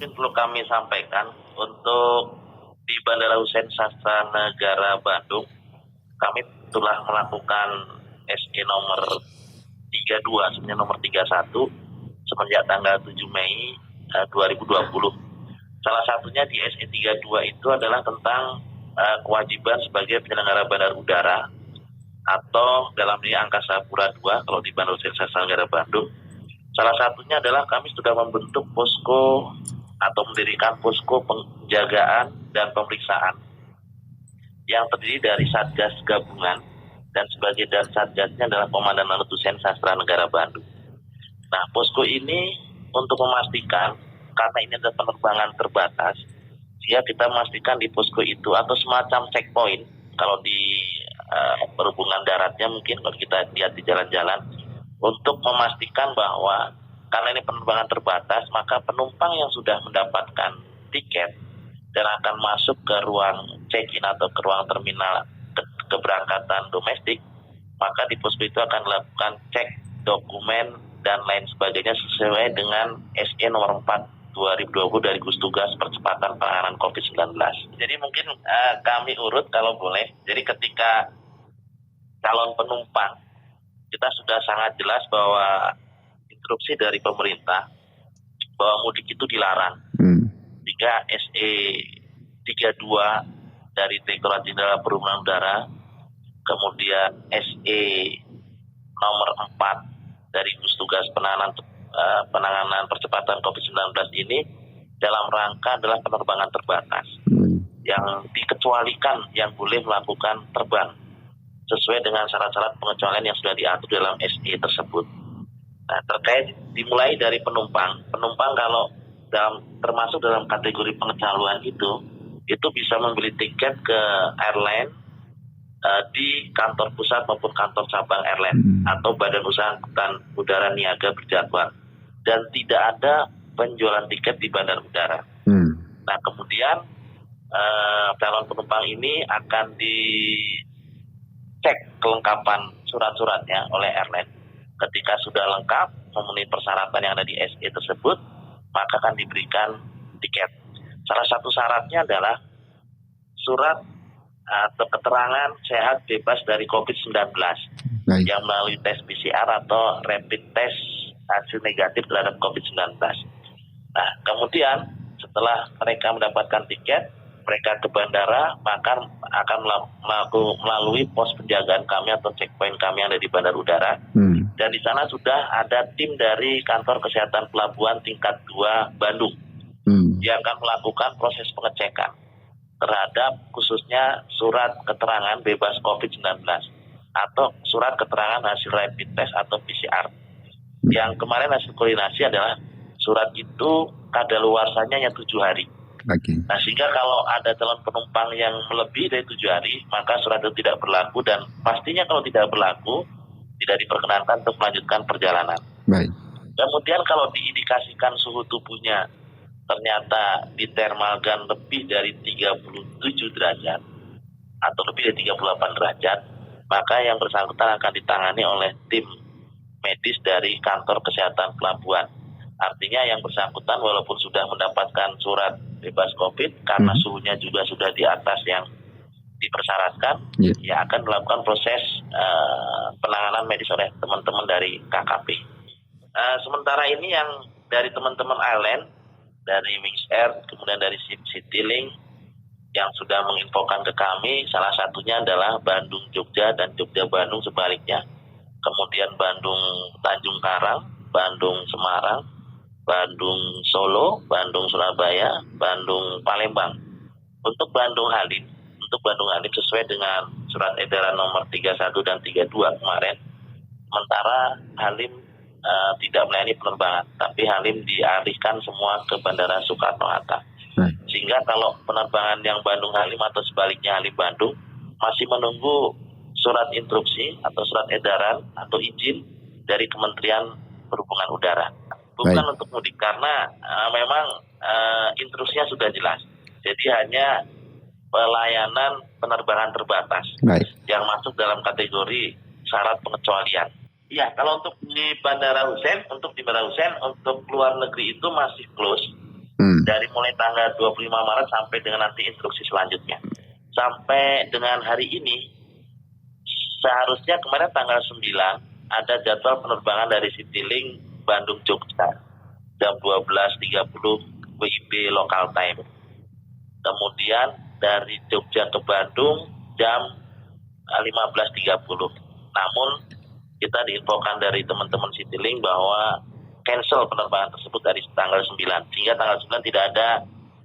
mungkin perlu kami sampaikan untuk di Bandara Hussein Sastra Negara Bandung, kami telah melakukan SE nomor 32, sebenarnya nomor 31 semenjak tanggal 7 Mei 2020. Salah satunya di SE 32 itu adalah tentang kewajiban sebagai penyelenggara bandar udara atau dalam ini Angkasa Pura II kalau di Bandara Hussein Sastra Negara Bandung. Salah satunya adalah kami sudah membentuk posko atau mendirikan posko penjagaan dan pemeriksaan yang terdiri dari Satgas Gabungan dan sebagai dan Satgasnya adalah Komandan Letusen Sastra Negara Bandung. Nah, posko ini untuk memastikan karena ini adalah penerbangan terbatas, sehingga kita memastikan di posko itu atau semacam checkpoint kalau di perhubungan daratnya mungkin kalau kita lihat di jalan-jalan, untuk memastikan bahwa karena ini penerbangan terbatas, maka penumpang yang sudah mendapatkan tiket dan akan masuk ke ruang check-in atau ke ruang terminal keberangkatan domestik, maka di posko itu akan dilakukan cek dokumen dan lain sebagainya sesuai dengan SE nomor 4 2020 dari Gugus Tugas Percepatan Penanganan COVID-19. Jadi mungkin kami urut kalau boleh. Jadi ketika calon penumpang, kita sudah sangat jelas bahwa instruksi dari pemerintah bahwa mudik itu dilarang. Jika SE 32 dari Direktorat Jenderal Perhubungan Udara, kemudian SE nomor 4 dari Gugus Tugas Penanganan Percepatan COVID-19 ini dalam rangka adalah penerbangan terbatas yang dikecualikan yang boleh melakukan terbang sesuai dengan syarat-syarat pengecualian yang sudah diatur dalam SE tersebut. Nah, terkait dimulai dari penumpang kalau termasuk dalam kategori pengecualian itu bisa membeli tiket ke airline di kantor pusat maupun kantor cabang airline atau Badan Usaha Angkutan Udara Niaga berjadwal, dan tidak ada penjualan tiket di bandar udara. Nah, kemudian calon penumpang ini akan dicek kelengkapan surat-suratnya oleh airline. Ketika sudah lengkap memenuhi persyaratan yang ada di SE tersebut, maka akan diberikan tiket. Salah satu syaratnya adalah surat atau keterangan sehat bebas dari COVID-19 yang melalui tes PCR atau rapid test hasil negatif terhadap COVID-19. Nah, kemudian setelah mereka mendapatkan tiket, mereka ke bandara, maka akan melalui pos penjagaan kami atau checkpoint kami yang ada di bandar udara. Dan di sana sudah ada tim dari Kantor Kesehatan Pelabuhan tingkat 2 Bandung yang akan melakukan proses pengecekan terhadap khususnya surat keterangan bebas COVID-19 atau surat keterangan hasil rapid test atau PCR. Yang kemarin hasil koordinasi adalah surat itu kadaluarsanya hanya 7 hari. Nah, sehingga kalau ada calon penumpang yang melebihi dari 7 hari, maka surat itu tidak berlaku, dan pastinya kalau tidak berlaku, tidak diperkenankan untuk melanjutkan perjalanan. Kemudian kalau diindikasikan suhu tubuhnya ternyata di thermal gun lebih dari 37 derajat atau lebih dari 38 derajat, maka yang bersangkutan akan ditangani oleh tim medis dari Kantor Kesehatan Pelabuhan. Artinya yang bersangkutan walaupun sudah mendapatkan surat bebas COVID karena suhunya juga sudah di atas yang dipersyaratkan, ya akan melakukan proses penanganan medis oleh teman-teman dari KKP. Sementara ini yang dari teman-teman airline, dari Wings Air, kemudian dari Citylink yang sudah menginfokan ke kami, salah satunya adalah Bandung Jogja dan Jogja Bandung sebaliknya, kemudian Bandung Tanjung Karang, Bandung Semarang, Bandung Solo, Bandung Surabaya, Bandung Palembang. Untuk Bandung Halim sesuai dengan surat edaran nomor 31 dan 32 kemarin, sementara Halim tidak melayani penerbangan, tapi Halim dialihkan semua ke Bandara Soekarno-Hatta. Sehingga kalau penerbangan yang Bandung Halim atau sebaliknya Halim Bandung masih menunggu surat instruksi atau surat edaran atau izin dari Kementerian Perhubungan Udara. Bukan untuk mudik, karena memang instruksinya sudah jelas. Jadi hanya pelayanan penerbangan terbatas yang masuk dalam kategori syarat pengecualian. Ya, kalau untuk di Bandara Hussein, untuk luar negeri itu masih close. Dari mulai tanggal 25 Maret sampai dengan nanti instruksi selanjutnya. Sampai dengan hari ini, seharusnya kemarin tanggal 9 ada jadwal penerbangan dari Citylink Bandung Jogja jam 12.30 WIB local time. Kemudian dari Jogja ke Bandung jam 15.30. Namun kita diinfokan dari teman-teman Citylink bahwa cancel penerbangan tersebut dari tanggal 9, sehingga tanggal 9 tidak ada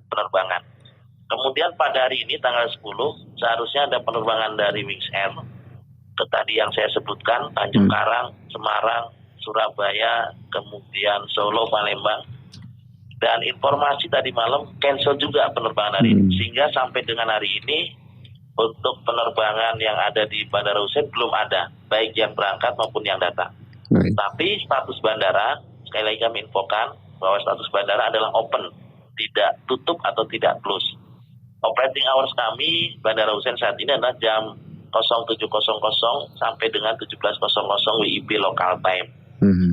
penerbangan. Kemudian pada hari ini tanggal 10 seharusnya ada penerbangan dari Wings Air ke tadi yang saya sebutkan, Tanjung Karang, Semarang, Surabaya, kemudian Solo, Palembang. Dan informasi tadi malam cancel juga penerbangan hari ini, sehingga sampai dengan hari ini untuk penerbangan yang ada di Bandara Hussein belum ada, baik yang berangkat maupun yang datang. Tapi status bandara, sekali lagi kami infokan bahwa status bandara adalah open, tidak tutup atau tidak close. Operating hours kami Bandara Hussein saat ini adalah jam 07.00 sampai dengan 17.00 WIB local time.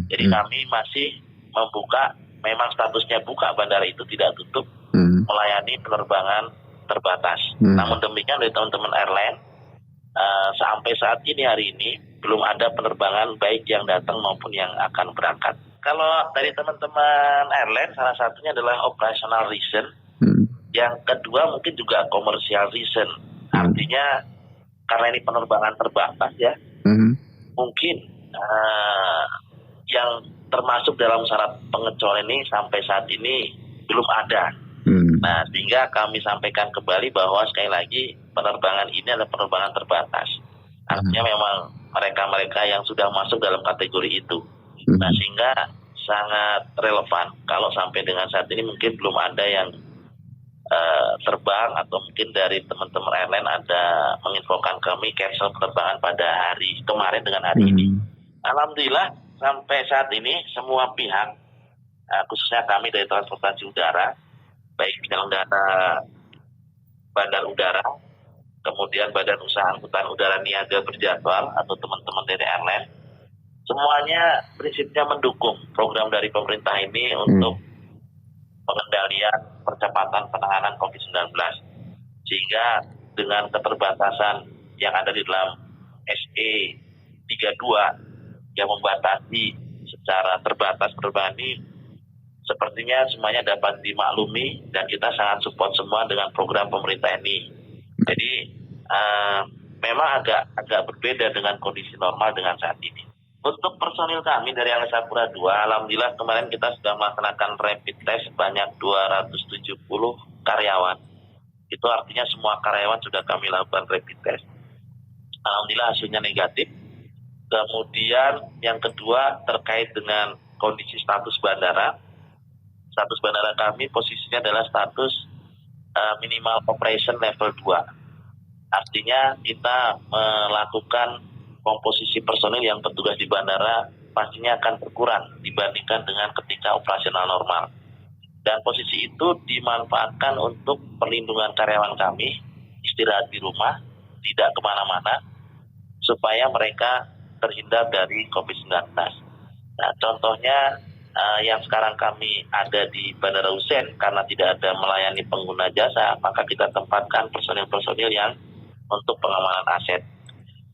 Jadi kami masih membuka, memang statusnya buka, bandara itu tidak tutup, melayani penerbangan terbatas. Namun demikian dari teman-teman airline, sampai saat ini hari ini belum ada penerbangan baik yang datang maupun yang akan berangkat. Kalau dari teman-teman airline, salah satunya adalah operational reason. Yang kedua mungkin juga commercial reason. Artinya karena ini penerbangan terbatas ya, mungkin yang termasuk dalam syarat pengecualian ini sampai saat ini belum ada. Nah, sehingga kami sampaikan kembali bahwa sekali lagi penerbangan ini adalah penerbangan terbatas. Artinya memang mereka-mereka yang sudah masuk dalam kategori itu. Nah, sehingga sangat relevan kalau sampai dengan saat ini mungkin belum ada yang terbang, atau mungkin dari teman-teman airline ada menginfokan kami cancel penerbangan pada hari kemarin dengan hari ini. Alhamdulillah sampai saat ini semua pihak, khususnya kami dari transportasi udara, baik penyelenggara bandar udara, kemudian Badan Usaha Angkutan Udara Niaga Berjadwal atau teman-teman dari airline, semuanya prinsipnya mendukung program dari pemerintah ini untuk pengendalian percepatan penanganan COVID-19. Sehingga dengan keterbatasan yang ada di dalam SE 32 yang membatasi secara terbatas penerbangan ini, sepertinya semuanya dapat dimaklumi dan kita sangat support semua dengan program pemerintah ini. Jadi memang agak berbeda dengan kondisi normal dengan saat ini. Untuk personil kami dari Angkasa Pura II, alhamdulillah kemarin kita sudah melaksanakan rapid test sebanyak 270 karyawan. Itu artinya semua karyawan sudah kami lakukan rapid test. Alhamdulillah hasilnya negatif. Kemudian yang kedua terkait dengan kondisi status bandara. Status bandara kami posisinya adalah status minimal operation level 2. Artinya kita melakukan komposisi personil yang bertugas di bandara pastinya akan berkurang dibandingkan dengan ketika operasional normal. Dan posisi itu dimanfaatkan untuk perlindungan karyawan kami, istirahat di rumah, tidak kemana-mana, supaya mereka terhindar dari COVID-19. Nah, contohnya yang sekarang kami ada di Bandara Hussein, karena tidak ada melayani pengguna jasa, maka kita tempatkan personil-personil yang untuk pengamanan aset.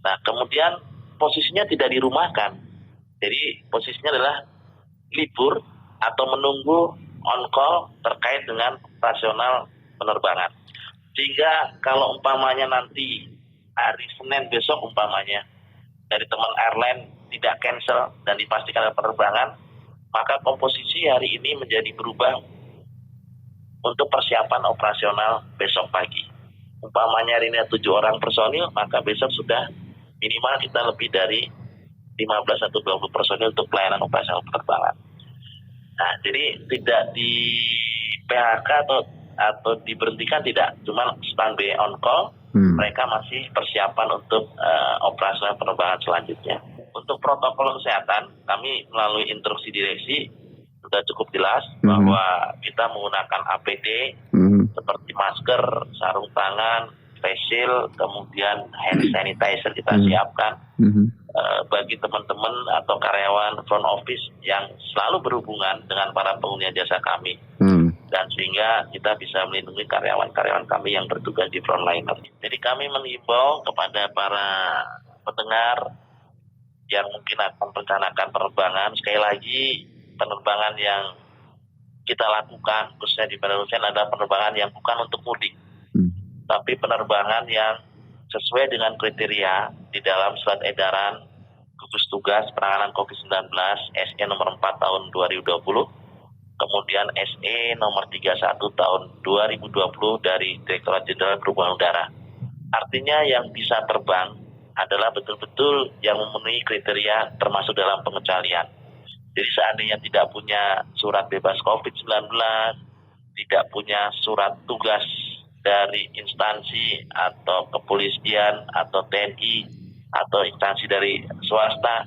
Nah, kemudian posisinya tidak dirumahkan. Jadi posisinya adalah libur atau menunggu on call terkait dengan operasional penerbangan. Sehingga kalau umpamanya nanti hari Senin besok umpamanya dari teman airline tidak cancel dan dipastikan ada penerbangan, maka komposisi hari ini menjadi berubah untuk persiapan operasional besok pagi. Umpamanya hari ini 7 orang personil, maka besok sudah minimal kita lebih dari 15 atau 20 personil untuk pelayanan operasional penerbangan. Nah, jadi tidak di PHK atau diberhentikan, tidak, cuma standby on call. Mereka masih persiapan untuk operasional penerbangan selanjutnya. Untuk protokol kesehatan, kami melalui instruksi direksi sudah cukup jelas bahwa kita menggunakan APD seperti masker, sarung tangan, face shield, kemudian hand sanitizer kita siapkan bagi teman-teman atau karyawan front office yang selalu berhubungan dengan para pengguna jasa kami. dan sehingga kita bisa melindungi karyawan-karyawan kami yang bertugas di frontliner. Jadi kami menghimbau kepada para pendengar yang mungkin akan merencanakan penerbangan, sekali lagi penerbangan yang kita lakukan khususnya di Bandara Hussein adalah penerbangan yang bukan untuk mudik, tapi penerbangan yang sesuai dengan kriteria di dalam surat edaran gugus tugas penanganan COVID-19 SE nomor 4 tahun 2020, kemudian SE nomor 31 tahun 2020 dari Direktorat Jenderal Perhubungan Udara. Artinya yang bisa terbang adalah betul-betul yang memenuhi kriteria termasuk dalam pengecualian. Jadi seandainya tidak punya surat bebas COVID-19, tidak punya surat tugas dari instansi atau kepolisian atau TNI atau instansi dari swasta,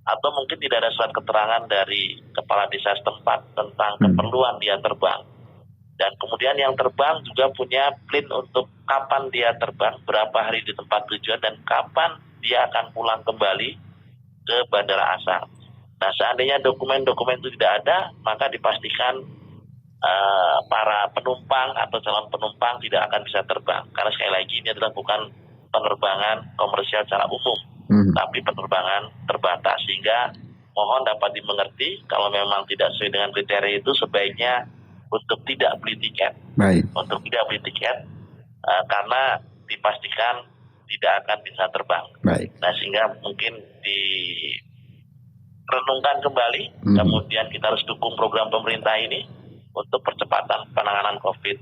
atau mungkin tidak ada surat keterangan dari kepala desa setempat tentang keperluan dia terbang. Dan kemudian yang terbang juga punya plan untuk kapan dia terbang, berapa hari di tempat tujuan, dan kapan dia akan pulang kembali ke bandara asal. Nah, seandainya dokumen-dokumen itu tidak ada, maka dipastikan para penumpang atau calon penumpang tidak akan bisa terbang. Karena sekali lagi ini adalah bukan penerbangan komersial secara umum, tapi penerbangan terbatas. Sehingga mohon dapat dimengerti kalau memang tidak sesuai dengan kriteria itu sebaiknya untuk tidak beli tiket. Baik. Untuk tidak beli tiket karena dipastikan tidak akan bisa terbang. Baik. Nah, sehingga mungkin direnungkan kembali, kemudian kita harus dukung program pemerintah ini untuk percepatan penanganan COVID-19.